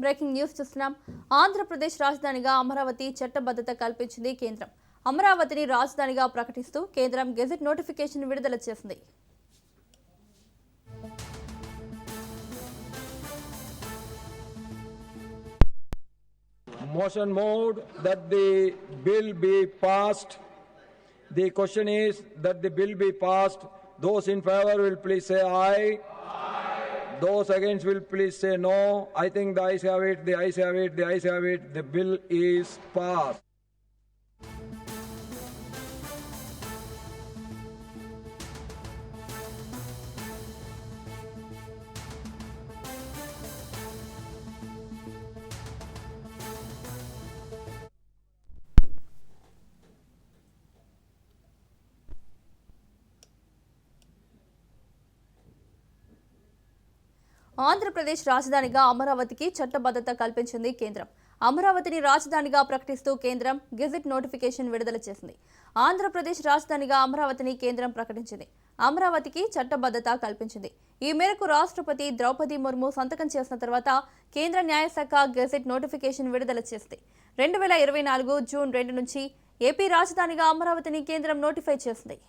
Breaking news చూస్తున్నాం. ఆంధ్రప్రదేశ్ రాజధానిగా అమరావతి చట్టబద్ధత కల్పించింది కేంద్రం. అమరావతిని రాజధానిగా ప్రకటిస్తూ కేంద్రం గెజెట్ నోటిఫికేషన్ విడుదల చేసింది. Motion moved that the bill be passed. The question is that the bill be passed. Those in favor will please say aye. Those against will please say no. I think the ayes have it, the ayes have it, the ayes have it. The bill is passed. Andhra Pradesh రాజధానిగా అమరావతికి చట్టబద్ధత కల్పించింది కేంద్రం. అమరావతిని రాజధానిగా ప్రకటిస్తూ కేంద్రం gazette notification విడుదల చేసింది. ఆంధ్రప్రదేశ్ రాజధానిగా అమరావతిని కేంద్రం ప్రకటించింది. అమరావతికి చట్టబద్ధత కల్పించింది. ఈ మేరకు రాష్ట్రపతి ద్రౌపది ముర్ము సంతకం చేసిన తర్వాత కేంద్ర న్యాయశాఖ గెజెట్ నోటిఫికేషన్ విడుదల చేసింది. 2024 జూన్ 2 నుంచి ఏపీ రాజధానిగా అమరావతిని కేంద్రం నోటిఫై చేసింది.